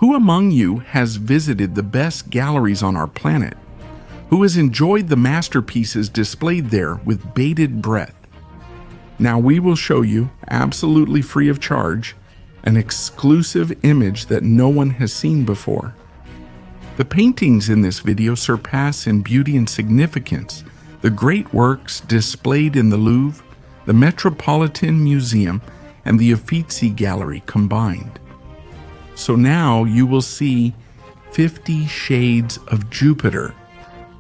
Who among you has visited the best galleries on our planet? Who has enjoyed the masterpieces displayed there with bated breath? Now we will show you, absolutely free of charge, an exclusive image that no one has seen before. The paintings in this video surpass in beauty and significance the great works displayed in the Louvre, the Metropolitan Museum, and the Uffizi Gallery combined. So now you will see 50 shades of Jupiter.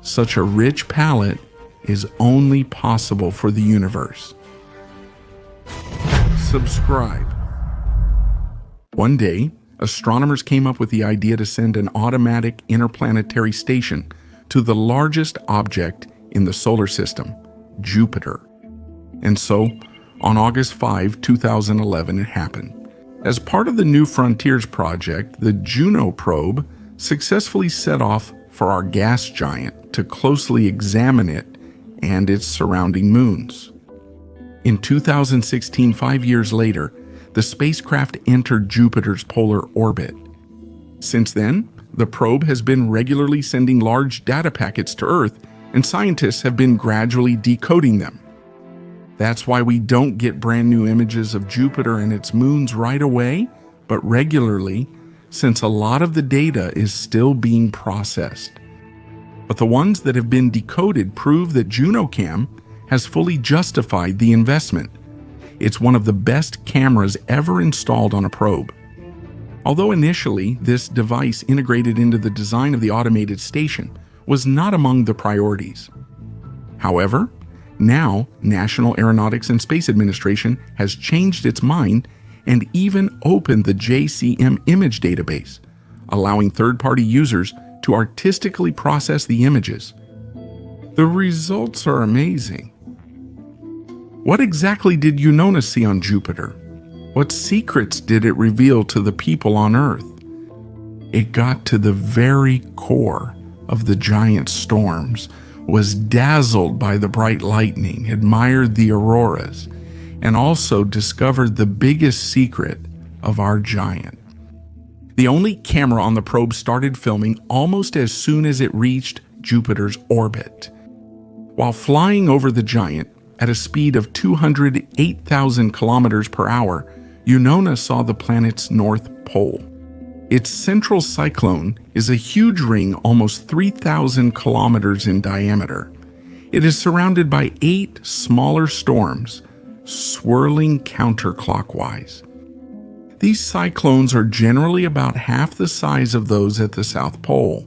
Such a rich palette is only possible for the universe. Subscribe. One day, astronomers came up with the idea to send an automatic interplanetary station to the largest object in the solar system, Jupiter. And so, on August 5, 2011, it happened. As part of the New Frontiers project, the Juno probe successfully set off for our gas giant to closely examine it and its surrounding moons. In 2016, 5 years later, the spacecraft entered Jupiter's polar orbit. Since then, the probe has been regularly sending large data packets to Earth, and scientists have been gradually decoding them. That's why we don't get brand new images of Jupiter and its moons right away, but regularly, since a lot of the data is still being processed. But the ones that have been decoded prove that JunoCam has fully justified the investment. It's one of the best cameras ever installed on a probe. Although initially this device integrated into the design of the automated station was not among the priorities. However, now, National Aeronautics and Space Administration has changed its mind and even opened the JCM image database, allowing third-party users to artistically process the images. The results are amazing. What exactly did Juno see on Jupiter? What secrets did it reveal to the people on Earth? It got to the very core of the giant storms, was dazzled by the bright lightning, admired the auroras, and also discovered the biggest secret of our giant. The only camera on the probe started filming almost as soon as it reached Jupiter's orbit. While flying over the giant at a speed of 208,000 kilometers per hour, Juno saw the planet's north pole. Its central cyclone is a huge ring almost 3,000 kilometers in diameter. It is surrounded by 8 smaller storms, swirling counterclockwise. These cyclones are generally about half the size of those at the South Pole.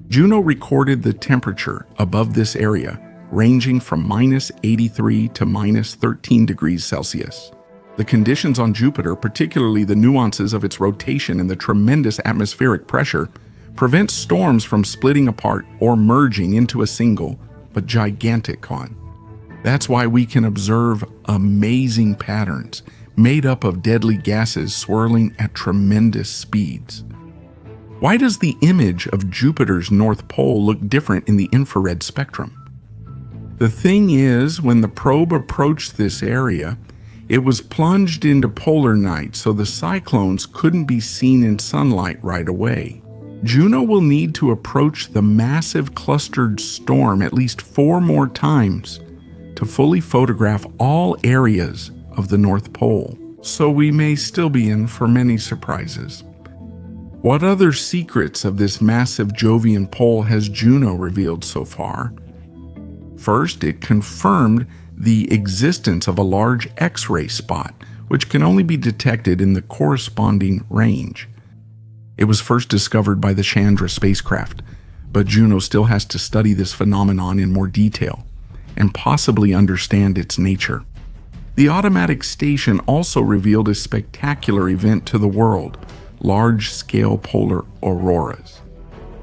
Juno recorded the temperature above this area, ranging from -83 to -13 degrees Celsius. The conditions on Jupiter, particularly the nuances of its rotation and the tremendous atmospheric pressure, prevent storms from splitting apart or merging into a single, but gigantic one. That's why we can observe amazing patterns made up of deadly gases swirling at tremendous speeds. Why does the image of Jupiter's North Pole look different in the infrared spectrum? The thing is, when the probe approached this area, it was plunged into polar night, so the cyclones couldn't be seen in sunlight right away. Juno will need to approach the massive clustered storm at least 4 more times to fully photograph all areas of the North Pole, so we may still be in for many surprises. What other secrets of this massive Jovian pole has Juno revealed so far? First, it confirmed the existence of a large X-ray spot, which can only be detected in the corresponding range. It was first discovered by the Chandra spacecraft, but Juno still has to study this phenomenon in more detail and possibly understand its nature. The automatic station also revealed a spectacular event to the world: large-scale polar auroras.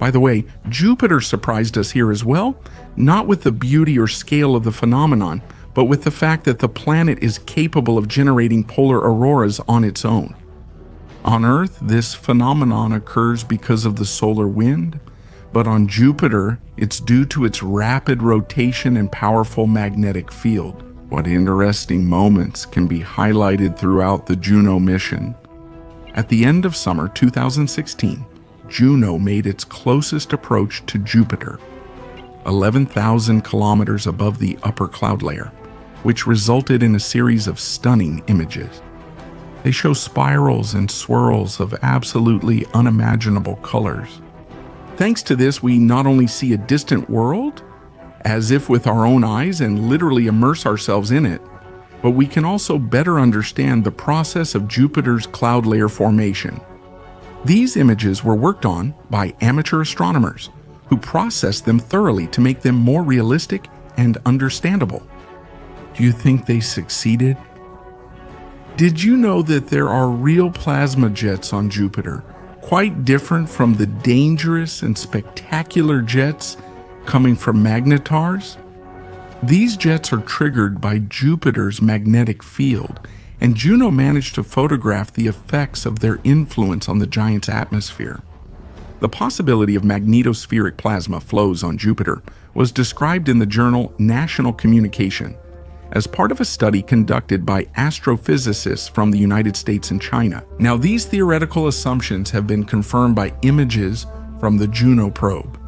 By the way, Jupiter surprised us here as well, not with the beauty or scale of the phenomenon, but with the fact that the planet is capable of generating polar auroras on its own. On Earth, this phenomenon occurs because of the solar wind, but on Jupiter, it's due to its rapid rotation and powerful magnetic field. What interesting moments can be highlighted throughout the Juno mission. At the end of summer 2016, Juno made its closest approach to Jupiter, 11,000 kilometers above the upper cloud layer, which resulted in a series of stunning images. They show spirals and swirls of absolutely unimaginable colors. Thanks to this, we not only see a distant world, as if with our own eyes, and literally immerse ourselves in it, but we can also better understand the process of Jupiter's cloud layer formation. These images were worked on by amateur astronomers who processed them thoroughly to make them more realistic and understandable. Do you think they succeeded? Did you know that there are real plasma jets on Jupiter, quite different from the dangerous and spectacular jets coming from magnetars? These jets are triggered by Jupiter's magnetic field, and Juno managed to photograph the effects of their influence on the giant's atmosphere. The possibility of magnetospheric plasma flows on Jupiter was described in the journal National Communication as part of a study conducted by astrophysicists from the United States and China. Now, these theoretical assumptions have been confirmed by images from the Juno probe.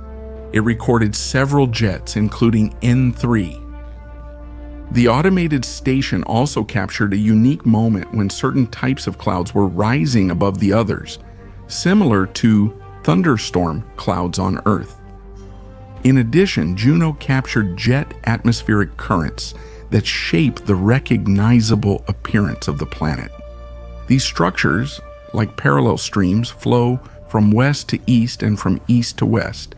It recorded several jets, including N3. The automated station also captured a unique moment when certain types of clouds were rising above the others, similar to thunderstorm clouds on Earth. In addition, Juno captured jet atmospheric currents that shape the recognizable appearance of the planet. These structures, like parallel streams, flow from west to east and from east to west,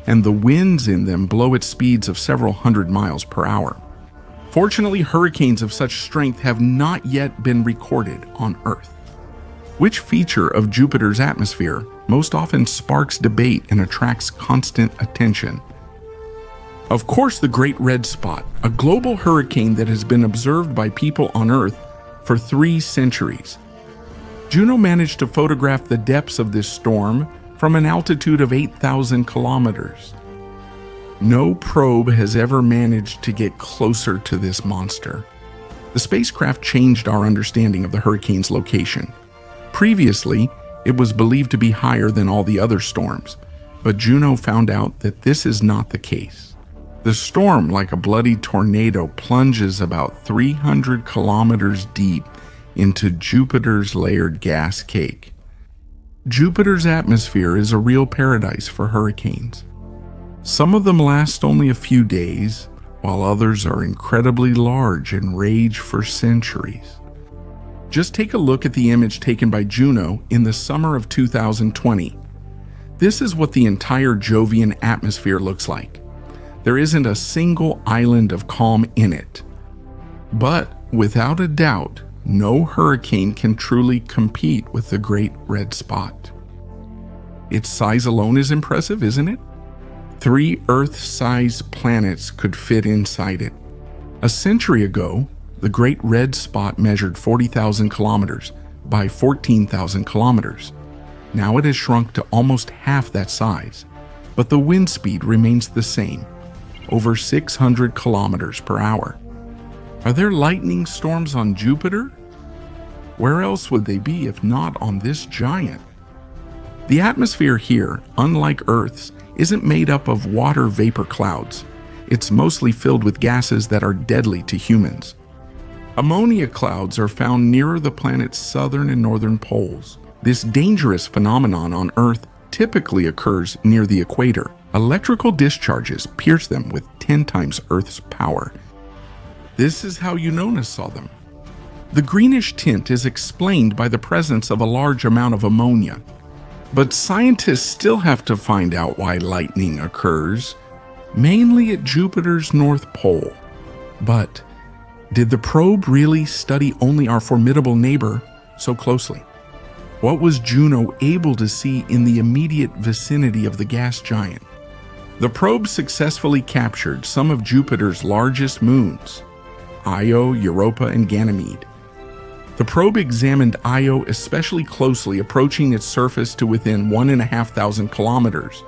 and the winds in them blow at speeds of several hundred miles per hour. Fortunately, hurricanes of such strength have not yet been recorded on Earth. Which feature of Jupiter's atmosphere most often sparks debate and attracts constant attention? Of course, the Great Red Spot, a global hurricane that has been observed by people on Earth for 3 centuries. Juno managed to photograph the depths of this storm from an altitude of 8,000 kilometers. No probe has ever managed to get closer to this monster. The spacecraft changed our understanding of the hurricane's location. Previously, it was believed to be higher than all the other storms, but Juno found out that this is not the case. The storm, like a bloody tornado, plunges about 300 kilometers deep into Jupiter's layered gas cake. Jupiter's atmosphere is a real paradise for hurricanes. Some of them last only a few days, while others are incredibly large and rage for centuries. Just take a look at the image taken by Juno in the summer of 2020. This is what the entire Jovian atmosphere looks like. There isn't a single island of calm in it. But without a doubt, no hurricane can truly compete with the Great Red Spot. Its size alone is impressive, isn't it? 3 Earth-sized planets could fit inside it. A century ago, the Great Red Spot measured 40,000 kilometers by 14,000 kilometers. Now it has shrunk to almost half that size, but the wind speed remains the same, over 600 kilometers per hour. Are there lightning storms on Jupiter? Where else would they be if not on this giant? The atmosphere here, unlike Earth's, isn't made up of water vapor clouds. It's mostly filled with gases that are deadly to humans. Ammonia clouds are found nearer the planet's southern and northern poles. This dangerous phenomenon on Earth typically occurs near the equator. Electrical discharges pierce them with 10 times Earth's power. This is how Uranus saw them. The greenish tint is explained by the presence of a large amount of ammonia. But scientists still have to find out why lightning occurs, mainly at Jupiter's North Pole. But did the probe really study only our formidable neighbor so closely? What was Juno able to see in the immediate vicinity of the gas giant? The probe successfully captured some of Jupiter's largest moons, Io, Europa, and Ganymede. The probe examined Io especially closely, approaching its surface to within 1,500 kilometers.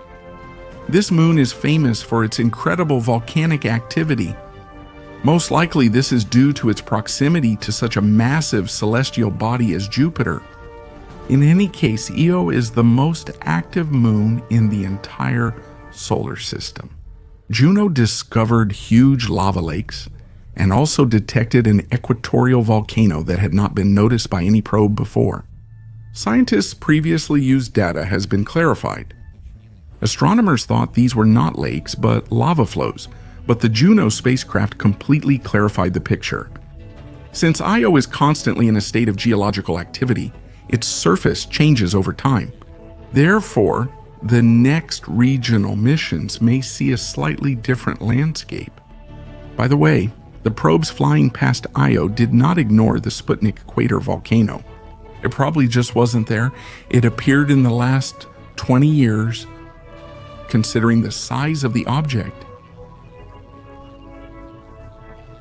This moon is famous for its incredible volcanic activity. Most likely this is due to its proximity to such a massive celestial body as Jupiter. In any case, Io is the most active moon in the entire solar system. Juno discovered huge lava lakes and also detected an equatorial volcano that had not been noticed by any probe before. Scientists' previously used data has been clarified. Astronomers thought these were not lakes but lava flows, but the Juno spacecraft completely clarified the picture. Since Io is constantly in a state of geological activity, its surface changes over time. Therefore, the next regional missions may see a slightly different landscape. By the way, the probes flying past Io did not ignore the Sputnik crater volcano. It probably just wasn't there. It appeared in the last 20 years, considering the size of the object.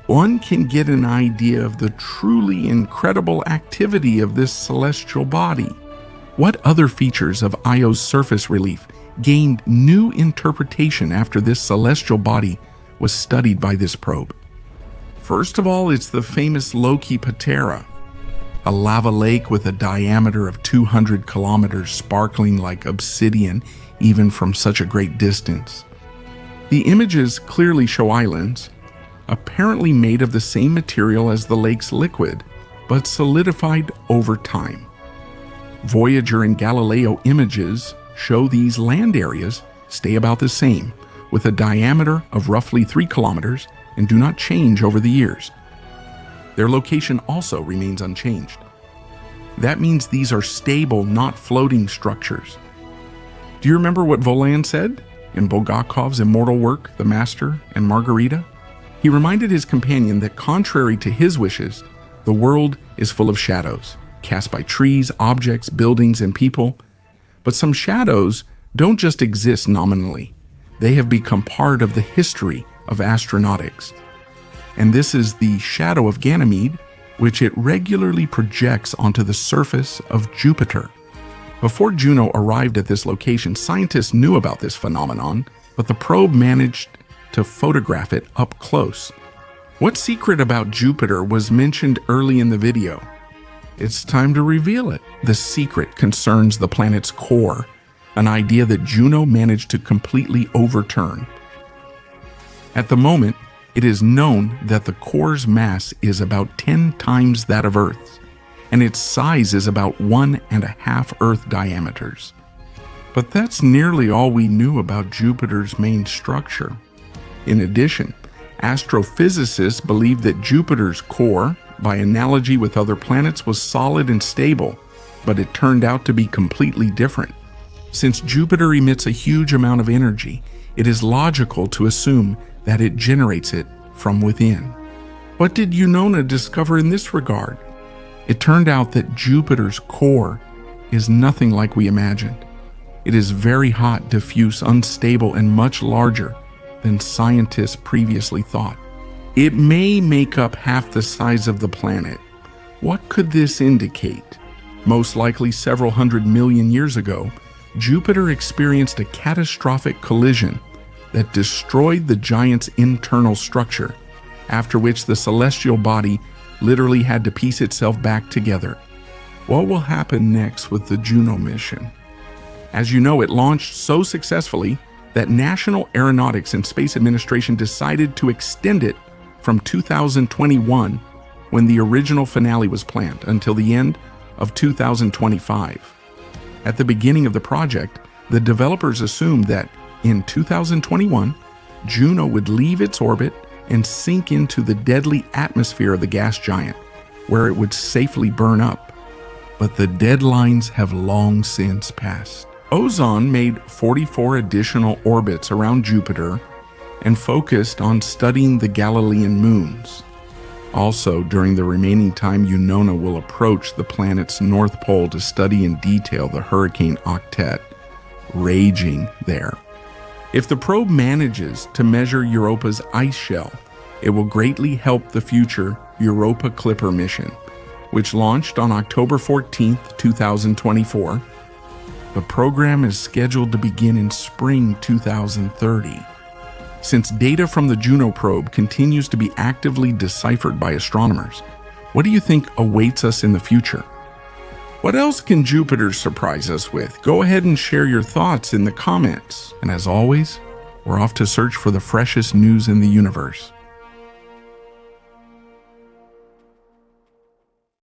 One can get an idea of the truly incredible activity of this celestial body. What other features of Io's surface relief gained new interpretation after this celestial body was studied by this probe? First of all, it's the famous Loki Patera, a lava lake with a diameter of 200 kilometers sparkling like obsidian even from such a great distance. The images clearly show islands, apparently made of the same material as the lake's liquid, but solidified over time. Voyager and Galileo images show these land areas stay about the same, with a diameter of roughly 3 kilometers and do not change over the years. Their location also remains unchanged. That means these are stable, not floating structures. Do you remember what Volan said in Bulgakov's immortal work, The Master and Margarita? He reminded his companion that contrary to his wishes, the world is full of shadows, cast by trees, objects, buildings, and people. But some shadows don't just exist nominally. They have become part of the history of astronautics. And this is the shadow of Ganymede, which it regularly projects onto the surface of Jupiter. Before Juno arrived at this location, scientists knew about this phenomenon, but the probe managed to photograph it up close. What secret about Jupiter was mentioned early in the video? It's time to reveal it. The secret concerns the planet's core, an idea that Juno managed to completely overturn. At the moment, it is known that the core's mass is about 10 times that of Earth's, and its size is about 1.5 Earth diameters. But that's nearly all we knew about Jupiter's main structure. In addition, astrophysicists believed that Jupiter's core, by analogy with other planets, was solid and stable, but it turned out to be completely different. Since Jupiter emits a huge amount of energy, it is logical to assume that it generates it from within. What did Unona discover in this regard? It turned out that Jupiter's core is nothing like we imagined. It is very hot, diffuse, unstable, and much larger than scientists previously thought. It may make up half the size of the planet. What could this indicate? Most likely several 100 million years ago, Jupiter experienced a catastrophic collision that destroyed the giant's internal structure, after which the celestial body literally had to piece itself back together. What will happen next with the Juno mission? As you know, it launched so successfully that National Aeronautics and Space Administration decided to extend it from 2021, when the original finale was planned, until the end of 2025. At the beginning of the project, the developers assumed that in 2021, Juno would leave its orbit and sink into the deadly atmosphere of the gas giant, where it would safely burn up. But the deadlines have long since passed. Ozon made 44 additional orbits around Jupiter and focused on studying the Galilean moons. Also, during the remaining time, Unona will approach the planet's north pole to study in detail the hurricane octet raging there. If the probe manages to measure Europa's ice shell, it will greatly help the future Europa Clipper mission, which launched on October 14, 2024. The program is scheduled to begin in spring 2030. Since data from the Juno probe continues to be actively deciphered by astronomers, what do you think awaits us in the future? What else can Jupiter surprise us with? Go ahead and share your thoughts in the comments. And as always, we're off to search for the freshest news in the universe.